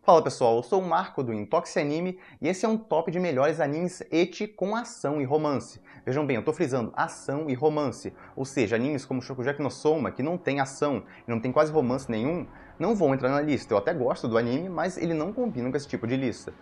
Fala pessoal, eu sou o Marco do Intoxi Anime e esse é um top de melhores animes ecchi com ação e romance. Vejam bem, eu tô frisando ação e romance, ou seja, animes como Shokugeki no Soma, que não tem ação e não tem quase romance nenhum, não vão entrar na lista. Eu até gosto do anime, mas ele não combina com esse tipo de lista.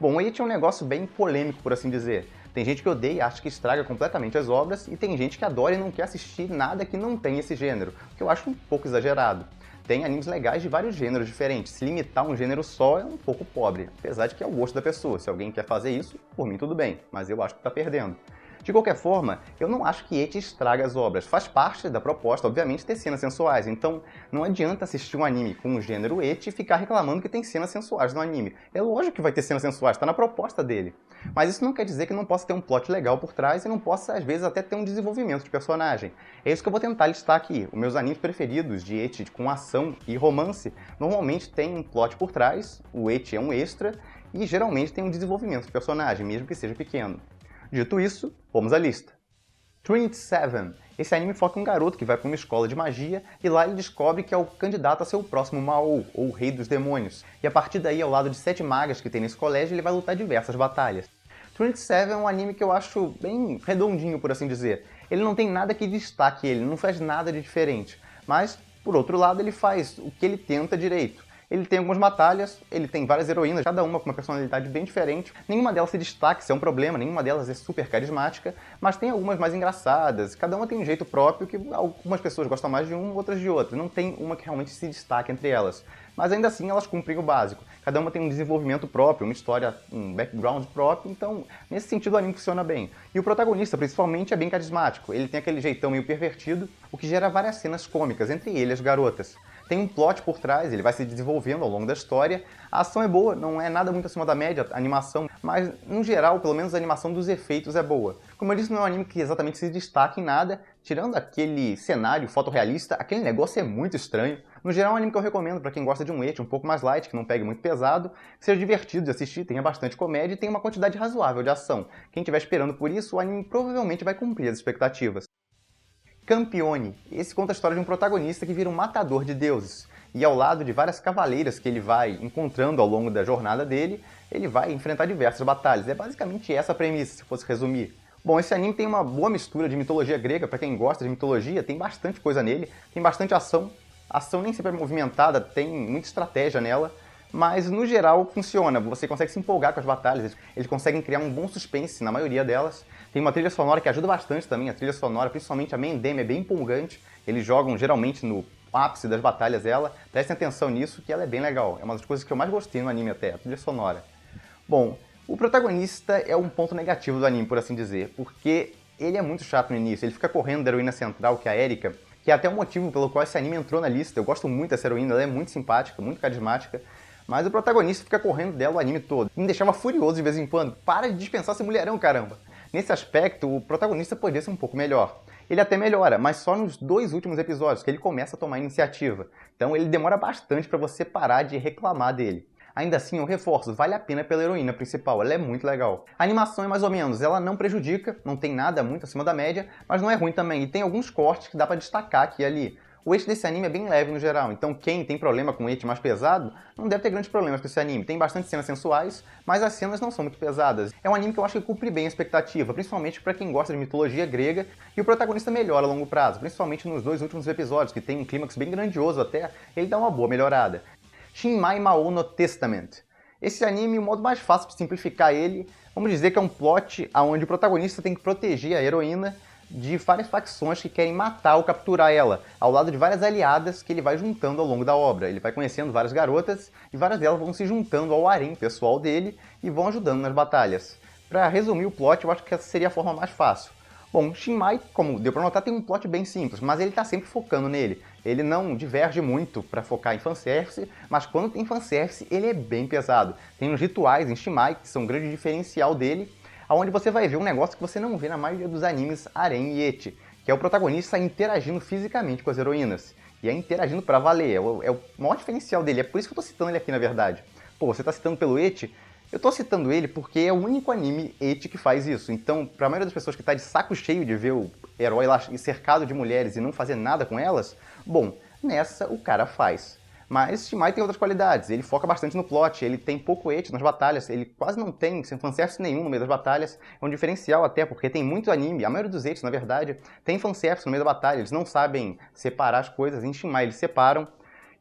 Bom, o ecchi é um negócio bem polêmico, por assim dizer. Tem gente que odeia e acha que estraga completamente as obras, e tem gente que adora e não quer assistir nada que não tem esse gênero, o que eu acho um pouco exagerado. Tem animes legais de vários gêneros diferentes. Se limitar a um gênero só é um pouco pobre, apesar de que é o gosto da pessoa. Se alguém quer fazer isso, por mim tudo bem, mas eu acho que tá perdendo. De qualquer forma, eu não acho que ecchi estraga as obras. Faz parte da proposta, obviamente, ter cenas sensuais. Então, não adianta assistir um anime com o gênero ecchi e ficar reclamando que tem cenas sensuais no anime. É lógico que vai ter cenas sensuais, tá na proposta dele. Mas isso não quer dizer que não possa ter um plot legal por trás e não possa, às vezes, até ter um desenvolvimento de personagem. É isso que eu vou tentar listar aqui. Os meus animes preferidos de ecchi com ação e romance normalmente tem um plot por trás, o ecchi é um extra, e geralmente tem um desenvolvimento de personagem, mesmo que seja pequeno. Dito isso, vamos à lista. Trinity Seven. Esse anime foca em um garoto que vai para uma escola de magia e lá ele descobre que é o candidato a ser o próximo Mao, ou Rei dos Demônios. E a partir daí, ao lado de 7 magas que tem nesse colégio, ele vai lutar diversas batalhas. Trinity Seven é um anime que eu acho bem redondinho, por assim dizer. Ele não tem nada que destaque ele, não faz nada de diferente. Mas, por outro lado, ele faz o que ele tenta direito. Ele tem algumas batalhas, ele tem várias heroínas, cada uma com uma personalidade bem diferente. Nenhuma delas se destaca, isso é um problema, nenhuma delas é super carismática, mas tem algumas mais engraçadas. Cada uma tem um jeito próprio que algumas pessoas gostam mais de um, outras de outro. Não tem uma que realmente se destaque entre elas. Mas ainda assim elas cumprem o básico. Cada uma tem um desenvolvimento próprio, uma história, um background próprio, então nesse sentido o anime funciona bem. E o protagonista, principalmente, é bem carismático. Ele tem aquele jeitão meio pervertido, o que gera várias cenas cômicas, entre ele e as garotas. Tem um plot por trás, ele vai se desenvolvendo ao longo da história. A ação é boa, não é nada muito acima da média, a animação, mas no geral, pelo menos a animação dos efeitos é boa. Como eu disse, não é um anime que exatamente se destaca em nada, tirando aquele cenário fotorrealista, aquele negócio é muito estranho. No geral, é um anime que eu recomendo para quem gosta de um ecchi um pouco mais light, que não pegue muito pesado, que seja divertido de assistir, tenha bastante comédia e tenha uma quantidade razoável de ação. Quem estiver esperando por isso, o anime provavelmente vai cumprir as expectativas. Campione. Esse conta a história de um protagonista que vira um matador de deuses. E ao lado de várias cavaleiras que ele vai encontrando ao longo da jornada dele, ele vai enfrentar diversas batalhas. É basicamente essa a premissa, se fosse resumir. Bom, esse anime tem uma boa mistura de mitologia grega, para quem gosta de mitologia, tem bastante coisa nele, tem bastante ação. A ação nem sempre é movimentada, tem muita estratégia nela, mas no geral funciona, você consegue se empolgar com as batalhas, eles conseguem criar um bom suspense na maioria delas. Tem uma trilha sonora que ajuda bastante também, a trilha sonora, principalmente a main theme, é bem empolgante. Eles jogam geralmente no ápice das batalhas ela, prestem atenção nisso que ela é bem legal. É uma das coisas que eu mais gostei no anime até, a trilha sonora. Bom, o protagonista é um ponto negativo do anime, por assim dizer, porque ele é muito chato no início, ele fica correndo da heroína central, que é a Erika, que é até o motivo pelo qual esse anime entrou na lista. Eu gosto muito dessa heroína, ela é muito simpática, muito carismática, mas o protagonista fica correndo dela o anime todo. Me deixava furioso de vez em quando. Para de dispensar esse mulherão, caramba! Nesse aspecto, o protagonista poderia ser um pouco melhor. Ele até melhora, mas só nos 2 últimos episódios, que ele começa a tomar iniciativa. Então ele demora bastante para você parar de reclamar dele. Ainda assim, eu reforço, vale a pena pela heroína principal, ela é muito legal. A animação é mais ou menos, ela não prejudica, não tem nada muito acima da média, mas não é ruim também, e tem alguns cortes que dá para destacar aqui e ali. O ecchi desse anime é bem leve no geral, então quem tem problema com ecchi mais pesado não deve ter grandes problemas com esse anime. Tem bastante cenas sensuais, mas as cenas não são muito pesadas. É um anime que eu acho que cumpre bem a expectativa, principalmente para quem gosta de mitologia grega, e o protagonista melhora a longo prazo, principalmente nos 2 últimos episódios, que tem um clímax bem grandioso até, ele dá uma boa melhorada. Shinmai Mao no Testament. Esse anime, o modo mais fácil de simplificar ele, vamos dizer que é um plot onde o protagonista tem que proteger a heroína de várias facções que querem matar ou capturar ela, ao lado de várias aliadas que ele vai juntando ao longo da obra. Ele vai conhecendo várias garotas e várias delas vão se juntando ao harém pessoal dele e vão ajudando nas batalhas. Para resumir o plot, eu acho que essa seria a forma mais fácil. Bom, Shinmai, como deu pra notar, tem um plot bem simples, mas ele tá sempre focando nele. Ele não diverge muito para focar em fanservice, mas quando tem fanservice, ele é bem pesado. Tem uns rituais em Shinmai, que são um grande diferencial dele, onde você vai ver um negócio que você não vê na maioria dos animes harém e ecchi, que é o protagonista interagindo fisicamente com as heroínas. E é interagindo pra valer, é o maior diferencial dele, é por isso que eu tô citando ele aqui na verdade. Pô, você tá citando pelo ecchi? Eu tô citando ele porque é o único anime ecchi que faz isso. Então, pra maioria das pessoas que tá de saco cheio de ver o herói lá cercado de mulheres e não fazer nada com elas, bom, nessa o cara faz. Mas Shinmai tem outras qualidades, ele foca bastante no plot, ele tem pouco eti nas batalhas, ele quase não tem fanservice nenhum no meio das batalhas, é um diferencial até, porque tem muito anime, a maioria dos etis, na verdade, tem fanservice no meio da batalha, eles não sabem separar as coisas, em Shinmai eles separam,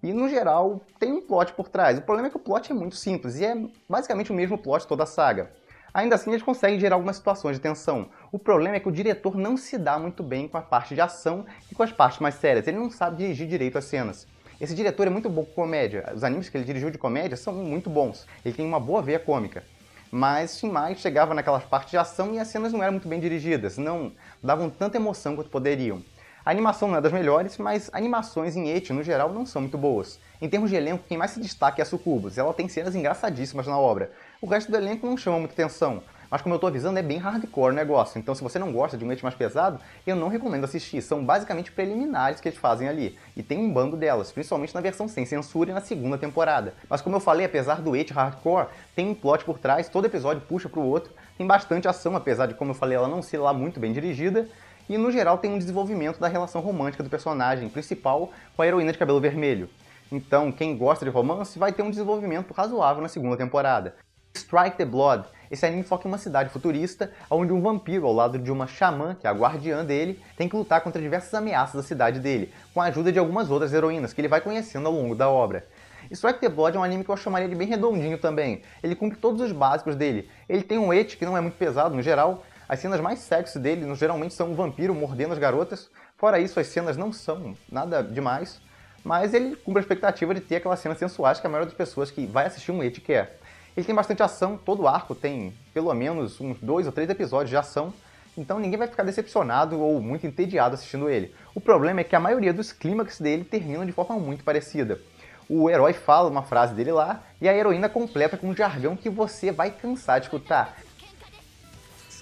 e no geral tem um plot por trás. O problema é que o plot é muito simples, e é basicamente o mesmo plot de toda a saga. Ainda assim, eles conseguem gerar algumas situações de tensão. O problema é que o diretor não se dá muito bem com a parte de ação e com as partes mais sérias, ele não sabe dirigir direito as cenas. Esse diretor é muito bom com comédia, os animes que ele dirigiu de comédia são muito bons, ele tem uma boa veia cômica. Mas Shinmai chegava naquelas partes de ação e as cenas não eram muito bem dirigidas, não davam tanta emoção quanto poderiam. A animação não é das melhores, mas animações em eti, no geral, não são muito boas. Em termos de elenco, quem mais se destaca é a Sucubus, ela tem cenas engraçadíssimas na obra. O resto do elenco não chama muita atenção, mas como eu tô avisando, é bem hardcore o negócio, então se você não gosta de um eti mais pesado, eu não recomendo assistir, são basicamente preliminares que eles fazem ali, e tem um bando delas, principalmente na versão sem censura e na segunda temporada. Mas como eu falei, apesar do eti hardcore, tem um plot por trás, todo episódio puxa pro outro, tem bastante ação, apesar de, como eu falei, ela não ser lá muito bem dirigida, e no geral tem um desenvolvimento da relação romântica do personagem principal com a heroína de cabelo vermelho. Então, quem gosta de romance vai ter um desenvolvimento razoável na segunda temporada. Strike the Blood. Esse anime foca em uma cidade futurista, onde um vampiro, ao lado de uma xamã, que é a guardiã dele, tem que lutar contra diversas ameaças da cidade dele, com a ajuda de algumas outras heroínas que ele vai conhecendo ao longo da obra. Strike the Blood é um anime que eu chamaria de bem redondinho também. Ele cumpre todos os básicos dele. Ele tem um eti que não é muito pesado no geral. As cenas mais sexy dele geralmente são um vampiro mordendo as garotas. Fora isso, as cenas não são nada demais. Mas ele cumpre a expectativa de ter aquelas cenas sensuais que a maioria das pessoas que vai assistir um eti quer. Ele tem bastante ação, todo arco tem pelo menos uns 2 ou 3 episódios de ação, então ninguém vai ficar decepcionado ou muito entediado assistindo ele. O problema é que a maioria dos clímax dele terminam de forma muito parecida. O herói fala uma frase dele lá, e a heroína completa com um jargão que você vai cansar de escutar.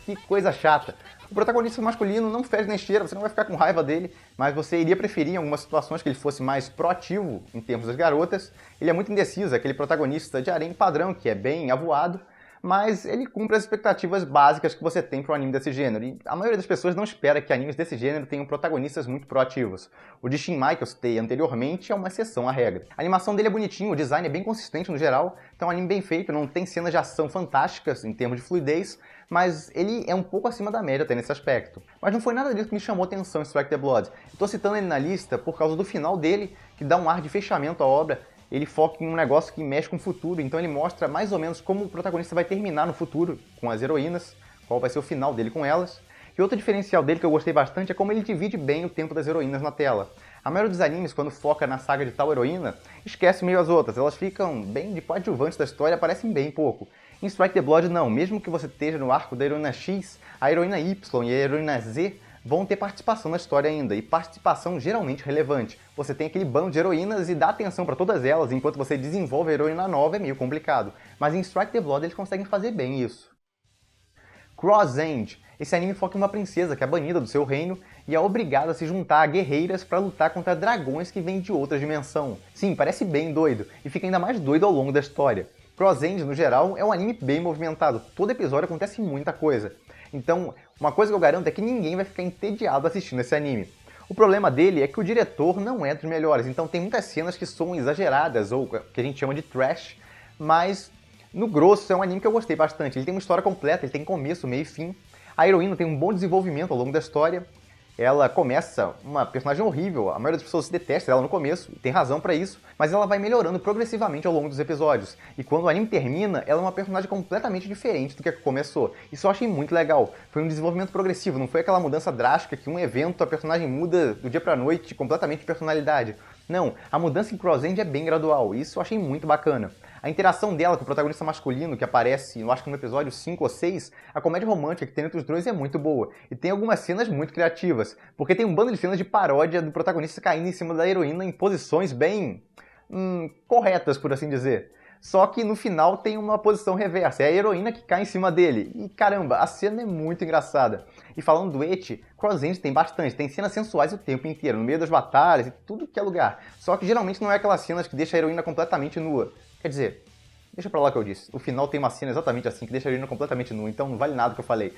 Que coisa chata. O protagonista masculino não fede nem cheira, você não vai ficar com raiva dele, mas você iria preferir em algumas situações que ele fosse mais proativo em termos das garotas. Ele é muito indeciso, aquele protagonista de harém padrão, que é bem avoado, mas ele cumpre as expectativas básicas que você tem para um anime desse gênero, e a maioria das pessoas não espera que animes desse gênero tenham protagonistas muito proativos. O de Shinmai, que eu citei anteriormente, é uma exceção à regra. A animação dele é bonitinha, o design é bem consistente no geral, então é um anime bem feito, não tem cenas de ação fantásticas em termos de fluidez, mas ele é um pouco acima da média até nesse aspecto. Mas não foi nada disso que me chamou atenção em Strike the Blood. Eu tô citando ele na lista por causa do final dele, que dá um ar de fechamento à obra. Ele foca em um negócio que mexe com o futuro, então ele mostra mais ou menos como o protagonista vai terminar no futuro com as heroínas, qual vai ser o final dele com elas. E outro diferencial dele que eu gostei bastante é como ele divide bem o tempo das heroínas na tela. A maioria dos animes, quando foca na saga de tal heroína, esquece meio as outras, elas ficam bem de coadjuvantes da história, aparecem bem pouco. Em Strike the Blood não, mesmo que você esteja no arco da heroína X, a heroína Y e a heroína Z vão ter participação na história ainda, e participação geralmente relevante. Você tem aquele bando de heroínas e dá atenção para todas elas, enquanto você desenvolve a heroína nova é meio complicado. Mas em Strike the Blood eles conseguem fazer bem isso. Cross End. Esse anime foca em uma princesa que é banida do seu reino e é obrigada a se juntar a guerreiras para lutar contra dragões que vêm de outra dimensão. Sim, parece bem doido, e fica ainda mais doido ao longo da história. Cross End, no geral, é um anime bem movimentado, todo episódio acontece muita coisa. Então, uma coisa que eu garanto é que ninguém vai ficar entediado assistindo esse anime. O problema dele é que o diretor não é dos melhores, então tem muitas cenas que são exageradas, ou que a gente chama de trash, mas no grosso é um anime que eu gostei bastante. Ele tem uma história completa, ele tem começo, meio e fim. A heroína tem um bom desenvolvimento ao longo da história. Ela começa uma personagem horrível, a maioria das pessoas detesta ela no começo, e tem razão pra isso, mas ela vai melhorando progressivamente ao longo dos episódios. E quando o anime termina, ela é uma personagem completamente diferente do que começou. Isso eu achei muito legal. Foi um desenvolvimento progressivo, não foi aquela mudança drástica que um evento a personagem muda do dia pra noite completamente de personalidade. Não, a mudança em Cross End é bem gradual, e isso eu achei muito bacana. A interação dela com o protagonista masculino, que aparece, eu acho que no episódio 5 ou 6, a comédia romântica que tem entre os dois é muito boa. E tem algumas cenas muito criativas, porque tem um bando de cenas de paródia do protagonista caindo em cima da heroína em posições bem corretas, por assim dizer. Só que no final tem uma posição reversa, é a heroína que cai em cima dele. E caramba, a cena é muito engraçada. E falando do eti, Cross End tem bastante, tem cenas sensuais o tempo inteiro, no meio das batalhas e tudo que é lugar. Só que geralmente não é aquelas cenas que deixam a heroína completamente nua. Quer dizer, deixa pra lá o que eu disse. O final tem uma cena exatamente assim, que deixa a heroína completamente nua, então não vale nada o que eu falei.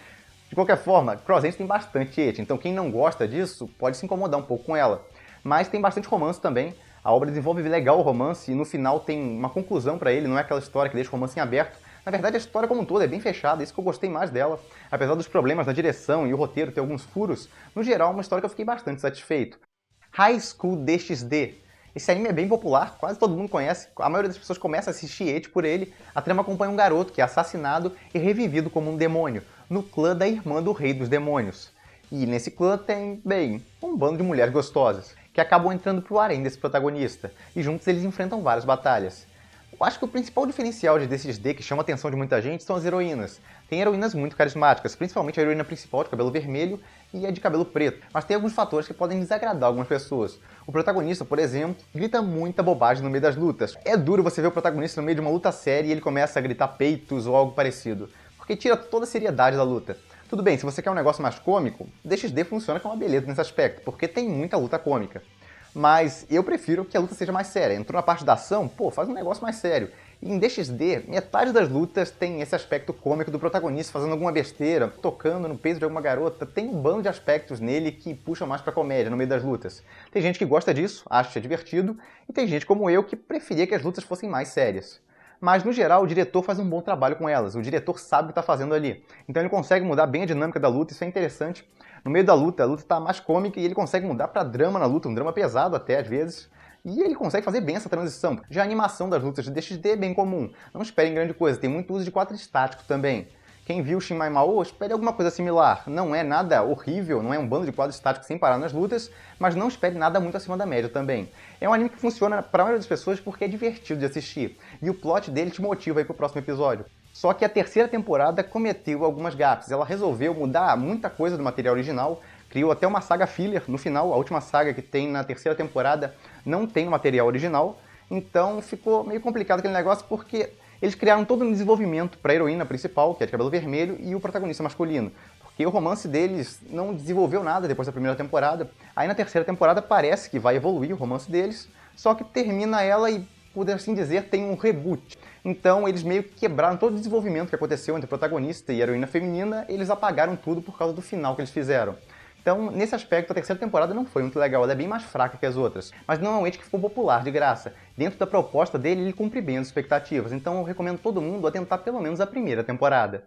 De qualquer forma, Cross End tem bastante eti, então quem não gosta disso pode se incomodar um pouco com ela. Mas tem bastante romance também. A obra desenvolve legal o romance e no final tem uma conclusão pra ele, não é aquela história que deixa o romance em aberto. Na verdade, a história como um todo é bem fechada, isso que eu gostei mais dela. Apesar dos problemas na direção e o roteiro ter alguns furos, no geral é uma história que eu fiquei bastante satisfeito. High School DxD. Esse anime é bem popular, quase todo mundo conhece, a maioria das pessoas começa a assistir Eti por ele. A trama acompanha um garoto que é assassinado e revivido como um demônio, no clã da irmã do rei dos demônios. E nesse clã tem, bem, um bando de mulheres gostosas, que acabam entrando pro harém desse protagonista, e juntos eles enfrentam várias batalhas. Eu acho que o principal diferencial de DxD que chama a atenção de muita gente são as heroínas. Tem heroínas muito carismáticas, principalmente a heroína principal de cabelo vermelho e a de cabelo preto, mas tem alguns fatores que podem desagradar algumas pessoas. O protagonista, por exemplo, grita muita bobagem no meio das lutas. É duro você ver o protagonista no meio de uma luta séria e ele começa a gritar peitos ou algo parecido, porque tira toda a seriedade da luta. Tudo bem, se você quer um negócio mais cômico, DxD funciona com uma beleza nesse aspecto, porque tem muita luta cômica. Mas eu prefiro que a luta seja mais séria. Entrou na parte da ação, pô, faz um negócio mais sério. E em DxD, metade das lutas tem esse aspecto cômico do protagonista fazendo alguma besteira, tocando no peito de alguma garota. Tem um bando de aspectos nele que puxam mais pra comédia no meio das lutas. Tem gente que gosta disso, acha divertido, e tem gente como eu que preferia que as lutas fossem mais sérias. Mas, no geral, o diretor faz um bom trabalho com elas. O diretor sabe o que está fazendo ali. Então ele consegue mudar bem a dinâmica da luta, isso é interessante. No meio da luta, a luta está mais cômica e ele consegue mudar para drama na luta, um drama pesado até, às vezes. E ele consegue fazer bem essa transição. Já a animação das lutas de DxD é bem comum. Não esperem grande coisa, tem muito uso de quadro estático também. Quem viu Shinmai Mao, espere alguma coisa similar. Não é nada horrível, não é um bando de quadros estáticos sem parar nas lutas, mas não espere nada muito acima da média também. É um anime que funciona para a maioria das pessoas porque é divertido de assistir, e o plot dele te motiva aí pro próximo episódio. Só que a terceira temporada cometeu algumas gafes. Ela resolveu mudar muita coisa do material original, criou até uma saga filler no final, a última saga que tem na terceira temporada não tem o material original, então ficou meio complicado aquele negócio porque eles criaram todo um desenvolvimento para a heroína principal, que é de cabelo vermelho, e o protagonista masculino. Porque o romance deles não desenvolveu nada depois da primeira temporada. Aí na terceira temporada parece que vai evoluir o romance deles, só que termina ela e, por assim dizer, tem um reboot. Então eles meio que quebraram todo o desenvolvimento que aconteceu entre o protagonista e a heroína feminina, eles apagaram tudo por causa do final que eles fizeram. Então, nesse aspecto, a terceira temporada não foi muito legal, ela é bem mais fraca que as outras. Mas não é um ente que ficou popular, de graça. Dentro da proposta dele, ele cumpre bem as expectativas, então eu recomendo todo mundo a tentar pelo menos a primeira temporada.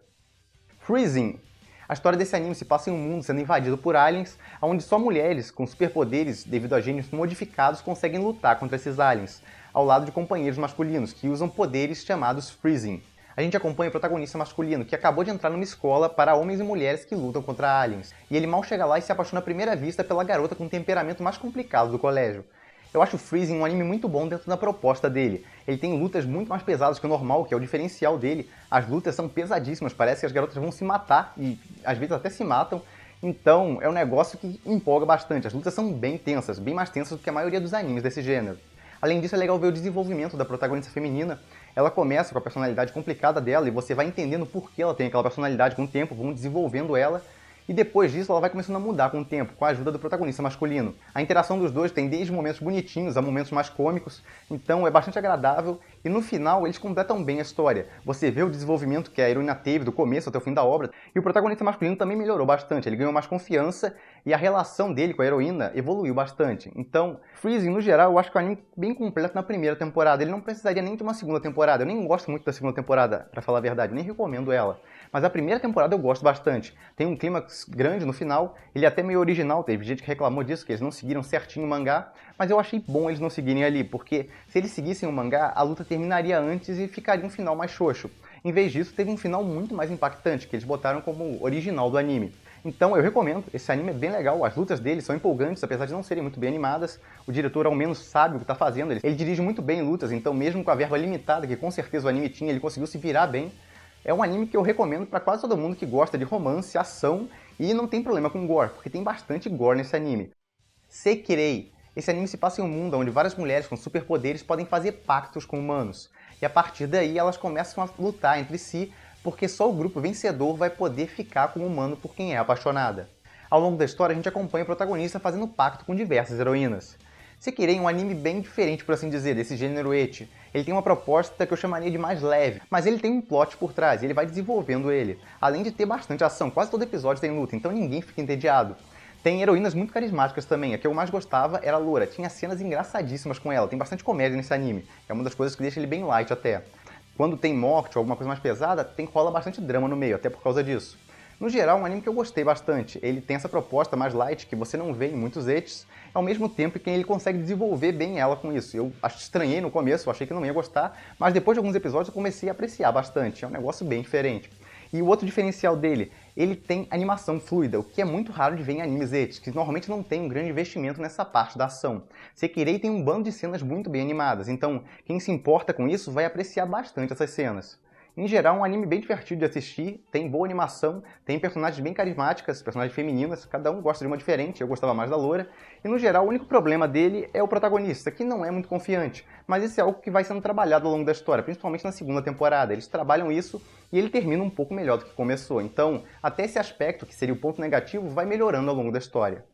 Freezing. A história desse anime se passa em um mundo sendo invadido por aliens, onde só mulheres com superpoderes devido a gênios modificados conseguem lutar contra esses aliens, ao lado de companheiros masculinos que usam poderes chamados Freezing. A gente acompanha o protagonista masculino, que acabou de entrar numa escola para homens e mulheres que lutam contra aliens. E ele mal chega lá e se apaixona à primeira vista pela garota com o temperamento mais complicado do colégio. Eu acho o Freezing um anime muito bom dentro da proposta dele. Ele tem lutas muito mais pesadas que o normal, que é o diferencial dele. As lutas são pesadíssimas, parece que as garotas vão se matar e às vezes até se matam. Então é um negócio que empolga bastante. As lutas são bem tensas, bem mais tensas do que a maioria dos animes desse gênero. Além disso, é legal ver o desenvolvimento da protagonista feminina. Ela começa com a personalidade complicada dela e você vai entendendo por que ela tem aquela personalidade com o tempo, vão desenvolvendo ela. E depois disso ela vai começando a mudar com o tempo, com a ajuda do protagonista masculino. A interação dos dois tem desde momentos bonitinhos a momentos mais cômicos, então é bastante agradável. E no final eles completam bem a história. Você vê o desenvolvimento que a heroína teve do começo até o fim da obra, e o protagonista masculino também melhorou bastante, ele ganhou mais confiança e a relação dele com a heroína evoluiu bastante. Então, Freezing, no geral, eu acho que é um anime bem completo na primeira temporada. Ele não precisaria nem de uma segunda temporada. Eu nem gosto muito da segunda temporada, pra falar a verdade, nem recomendo ela. Mas a primeira temporada eu gosto bastante. Tem um clímax grande no final, ele é até meio original, teve gente que reclamou disso, que eles não seguiram certinho o mangá, mas eu achei bom eles não seguirem ali, porque se eles seguissem o mangá, a luta terminaria antes e ficaria um final mais xoxo. Em vez disso, teve um final muito mais impactante, que eles botaram como original do anime. Então eu recomendo, esse anime é bem legal, as lutas dele são empolgantes, apesar de não serem muito bem animadas, o diretor ao menos sabe o que está fazendo, ele dirige muito bem lutas, então mesmo com a verba limitada, que com certeza o anime tinha, ele conseguiu se virar bem. É um anime que eu recomendo para quase todo mundo que gosta de romance, ação e não tem problema com gore, porque tem bastante gore nesse anime. Sekirei. Esse anime se passa em um mundo onde várias mulheres com superpoderes podem fazer pactos com humanos. E a partir daí elas começam a lutar entre si, porque só o grupo vencedor vai poder ficar com o humano por quem é apaixonada. Ao longo da história a gente acompanha o protagonista fazendo pacto com diversas heroínas. Sekirei é um anime bem diferente, por assim dizer, desse gênero ecchi. Ele tem uma proposta que eu chamaria de mais leve, mas ele tem um plot por trás e ele vai desenvolvendo ele. Além de ter bastante ação, quase todo episódio tem luta, então ninguém fica entediado. Tem heroínas muito carismáticas também. A que eu mais gostava era a Loura. Tinha cenas engraçadíssimas com ela. Tem bastante comédia nesse anime. É uma das coisas que deixa ele bem light até. Quando tem morte ou alguma coisa mais pesada, rola bastante drama no meio, até por causa disso. No geral, é um anime que eu gostei bastante. Ele tem essa proposta mais light que você não vê em muitos echis, ao mesmo tempo que ele consegue desenvolver bem ela com isso. Eu estranhei no começo, eu achei que não ia gostar, mas depois de alguns episódios eu comecei a apreciar bastante. É um negócio bem diferente. E o outro diferencial dele, ele tem animação fluida, o que é muito raro de ver em animes echis, que normalmente não tem um grande investimento nessa parte da ação. Sekirei tem um bando de cenas muito bem animadas, então quem se importa com isso vai apreciar bastante essas cenas. Em geral, é um anime bem divertido de assistir, tem boa animação, tem personagens bem carismáticas, personagens femininas, cada um gosta de uma diferente, eu gostava mais da Loura, e no geral o único problema dele é o protagonista, que não é muito confiante, mas isso é algo que vai sendo trabalhado ao longo da história, principalmente na segunda temporada. Eles trabalham isso e ele termina um pouco melhor do que começou, então até esse aspecto, que seria o ponto negativo, vai melhorando ao longo da história.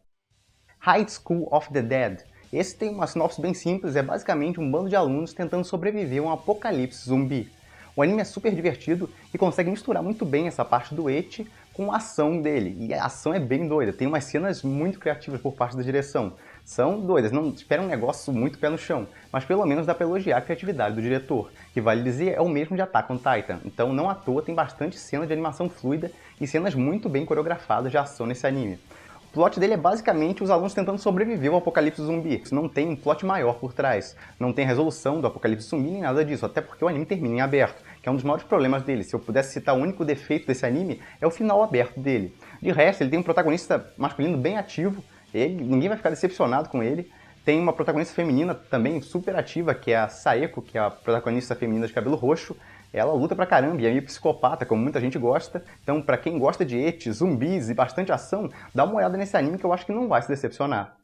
High School of the Dead. Esse tem uma sinopse bem simples, é basicamente um bando de alunos tentando sobreviver a um apocalipse zumbi. O anime é super divertido e consegue misturar muito bem essa parte do ecchi com a ação dele. E a ação é bem doida, tem umas cenas muito criativas por parte da direção. São doidas, não espera um negócio muito pé no chão, mas pelo menos dá pra elogiar a criatividade do diretor, que vale dizer é o mesmo de Attack on Titan. Então não à toa tem bastante cena de animação fluida e cenas muito bem coreografadas de ação nesse anime. O plot dele é basicamente os alunos tentando sobreviver ao apocalipse zumbi. Não tem um plot maior por trás. Não tem resolução do apocalipse zumbi nem nada disso, até porque o anime termina em aberto, que é um dos maiores problemas dele. Se eu pudesse citar o único defeito desse anime, é o final aberto dele. De resto, ele tem um protagonista masculino bem ativo, ninguém vai ficar decepcionado com ele. Tem uma protagonista feminina também super ativa, que é a Saeko, que é a protagonista feminina de cabelo roxo. Ela luta pra caramba e é meio psicopata, como muita gente gosta. Então, pra quem gosta de ecchi, zumbis e bastante ação, dá uma olhada nesse anime que eu acho que não vai se decepcionar.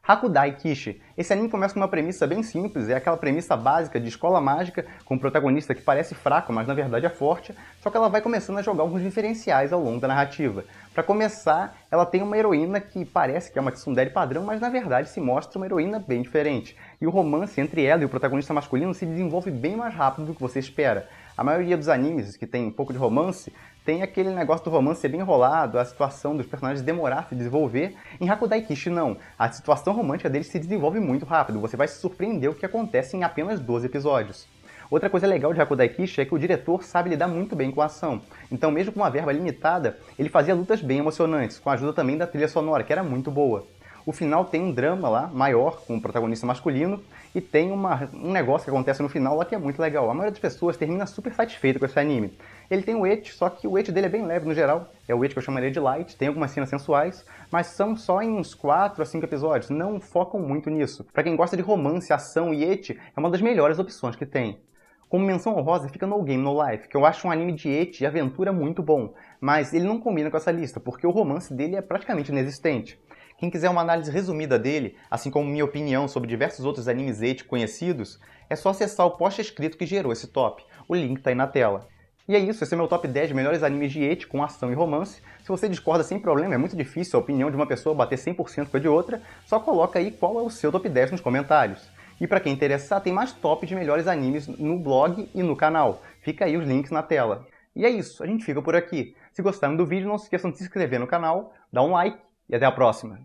Hakudai Kishi. Esse anime começa com uma premissa bem simples, é aquela premissa básica de escola mágica, com um protagonista que parece fraco, mas na verdade é forte, só que ela vai começando a jogar alguns diferenciais ao longo da narrativa. Para começar, ela tem uma heroína que parece que é uma tsundere padrão, mas na verdade se mostra uma heroína bem diferente. E o romance entre ela e o protagonista masculino se desenvolve bem mais rápido do que você espera. A maioria dos animes que tem um pouco de romance tem aquele negócio do romance ser bem enrolado, a situação dos personagens demorar a se desenvolver. Em Hakudai Kishi não, a situação romântica deles se desenvolve muito rápido, você vai se surpreender o que acontece em apenas 12 episódios. Outra coisa legal de Hakudai Kishi é que o diretor sabe lidar muito bem com a ação, então mesmo com uma verba limitada, ele fazia lutas bem emocionantes, com a ajuda também da trilha sonora, que era muito boa. O final tem um drama lá, maior, com o protagonista masculino, e tem um negócio que acontece no final lá que é muito legal. A maioria das pessoas termina super satisfeita com esse anime. Ele tem o ecchi, só que o ecchi dele é bem leve no geral. É o ecchi que eu chamaria de light, tem algumas cenas sensuais, mas são só em uns 4 a 5 episódios, não focam muito nisso. Pra quem gosta de romance, ação e ecchi, é uma das melhores opções que tem. Como menção honrosa fica No Game No Life, que eu acho um anime de ecchi e aventura muito bom, mas ele não combina com essa lista, porque o romance dele é praticamente inexistente. Quem quiser uma análise resumida dele, assim como minha opinião sobre diversos outros animes ecchi conhecidos, é só acessar o post escrito que gerou esse top. O link tá aí na tela. E é isso, esse é meu top 10 de melhores animes de ecchi com ação e romance. Se você discorda sem problema, é muito difícil a opinião de uma pessoa bater 100% com a de outra, só coloca aí qual é o seu top 10 nos comentários. E para quem interessar, tem mais top de melhores animes no blog e no canal. Fica aí os links na tela. E é isso, a gente fica por aqui. Se gostaram do vídeo, não se esqueçam de se inscrever no canal, dar um like e até a próxima!